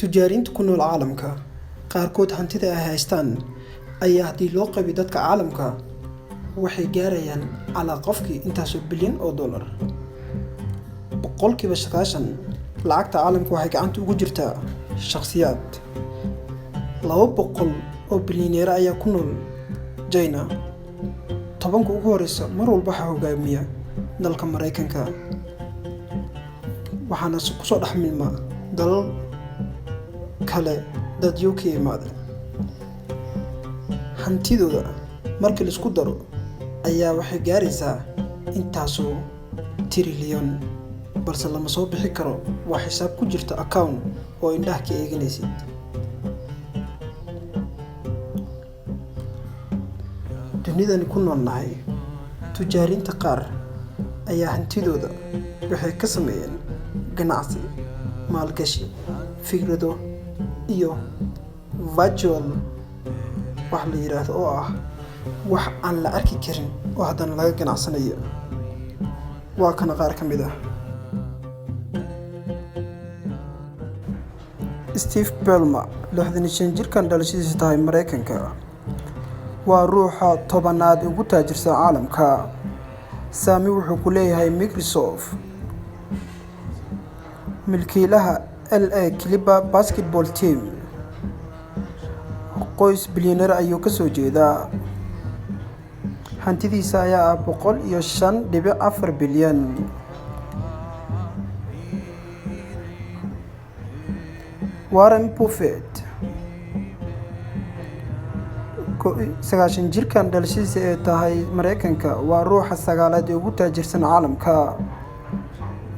Tujaariinta ku nool caalamka qaarkood hantida ay haystaan ayaa haddii loo qaybiyo dadka caalamka waxay gaarayaan calaa qofkii intaasoo bilyan oo dollar. Boqolkiiba 90 lacagta caalamka waxay gacanta ugu jirtaa shakhsiyaad. 200 oo bilyaneer ayaa ku nool China. 10 ugu horeysa mar walba waxaa hogaamiya dalka Mareykanka. Waxaana ku soo dhex milma dalal kale dad UK imaada. Hantidooda marka la isku daro ayaa waxay gaaraysaa intaasoo trillion, balse lama soo bixi karo. waa xisaab ku jirta account oo indhaha ka eeganaysid. dunidani ku noolnahay tujaariinta qaar ayaa hantidooda waxay ka sameeyeen ganacsi, maalgashi, fikrado iyo virtual wax la yiraahdo oo ah wax aan la arki karin oo haddana laga ganacsanayo. waa kana qaar ka mid ah. Steve Ballmer 65 jirkan dhalashadiisa tahay Mareykanka, waa ruuxa tobanaad ugu taajirsan caalamka. Saami wuxuu ku leeyahay Microsoft, milkiilaha LA Clippers basketball team. qoys bilyaneer ayuu ka soo jeedaa. hantidiisa ayaa ah 105.4 bilyan. Warren Buffett 90 jirkan dhalashadiisa ee tahay Mareykanka, waa ruuxa sagaalaad ee ugu taajirsan caalamka.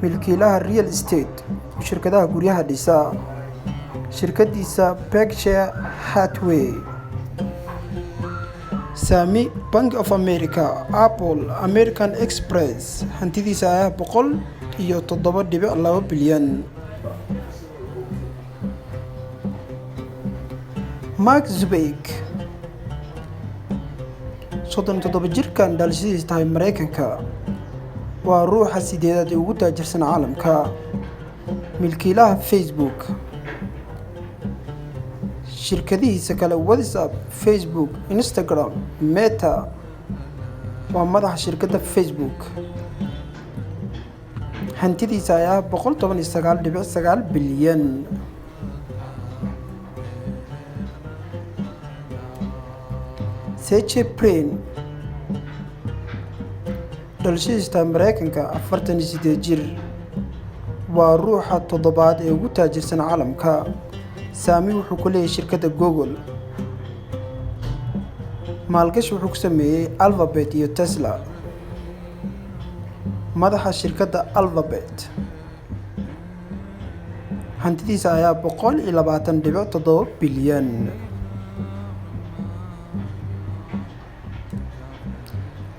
milkiilaha real estate, shirkadaha guryaha dhisa. shirkadiisa Berkshire Hathaway. Saami Bank of America, Apple, American Express. hantidiisa ayaa 107.2 bilyan. Mark Zuckerberg 37 jirkan dhalashadiisa tahay Mareykanka, waa ruuxa sideedaad ee ugu taajirsan caalamka. milkiilaha Facebook. shirkadihiisa kale WhatsApp, Facebook, Instagram, Meta. waa madaxa shirkadda Facebook. hantidiisa ayaa 119.9 bilyan. Sergey Brin dhalashadiisa tahay Mareykanka, 48 jir, waa ruuxa toddobaad ee ugu taajirsan caalamka. Saami wuxuu ku leeyahay shirkadda Google. maalgashi wuxuu ku sameeyey Alphabet iyo Tesla. madaxa shirkadda Alphabet. hantidiisa ayaa 120.7 bilyan.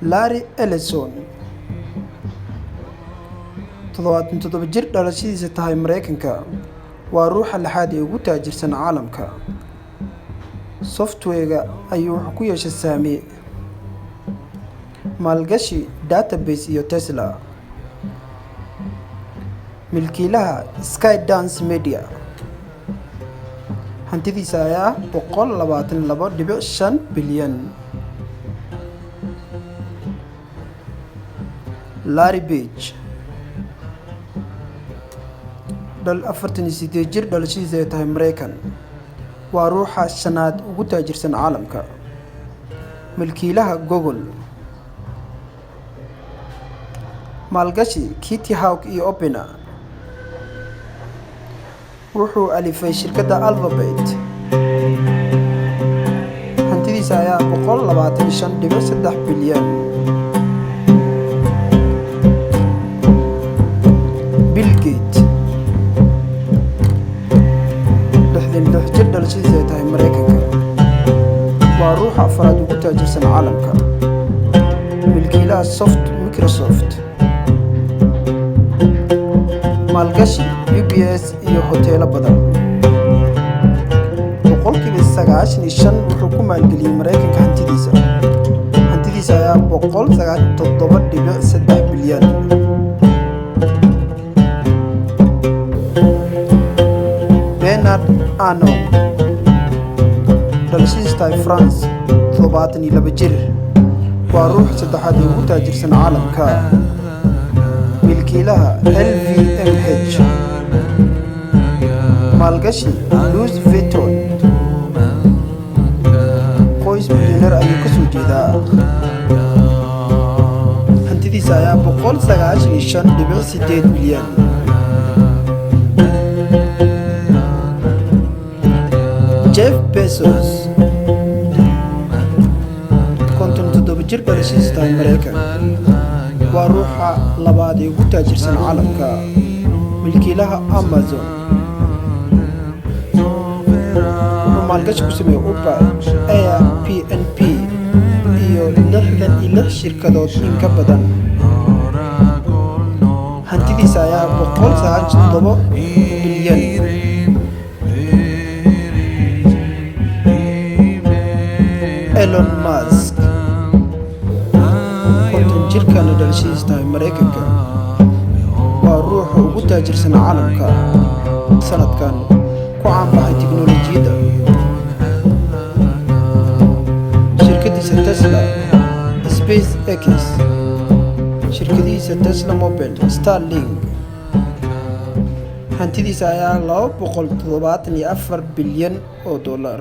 Larry Ellison 77 jir dhalashadiisa tahay Mareykanka, waa ruuxa lixaad ee ugu taajirsan caalamka. software-ga ayuu wuxuu ku yeeshay saami, maalgashi, database iyo Tesla. milkiilaha Skydance Media. hantidiisa ayaa 122.5 bilyan. Larry Page 48 jir dhalashadiisa ay tahay Mareykan, waa ruuxa shanaad ugu taajirsan caalamka. milkiilaha Google. maalgashi, Kitty Hawk iyo Opera. wuxuu alifay shirkadda Alphabet. hantidiisa ayaa 125.3 bilyan. Bill Gates 66 jir dhalashadiisa ay tahay Mareykanka, waa ruuxa afraad ugu taajirsan caalamka. milkiilaha Microsoft. maalgashi, UBS iyo hoteelo badan. boqolkiiba 95 wuxuu ku maalgeliyey Mareykanka hantidiisa. hantidiisa ayaa 197.3 bilyan. Bernard Arnault, dhalashadiisu tahay France, 72 jir, waa ruux saddexaad ee ugu taajirsan caalamka. milkiilaha LVMH, maalgashi Louis Vuitton, qoys milyaneer ayuu ka soo jeedaa. hantidiisa ayaa 195.8 milyan. Jeff Bezos, 57 jir, dhalashadiisu tahay Mareykan, waa ruuxa labaad ee ugu taajirsan caalamka. milkiilaha Amazon, wuxuu maalgashi ku sameeyey Uber, Airbnb iyo 66 shirkadood in ka badan. hantidiisa ayaa 197 bilyan. Elon Musk, 50 jirkan dhalashadiisu tahay Mareykanka, waa ruuxa ugu taajirsan caalamka. sanadkan ku caanbaxay tiknoolajiyadda. shirkadiisa Tesla, SpaceX, shirkadiisa Tesla Mobile, Starlink. hantidiisa ayaa 274 bilyan oo dollar.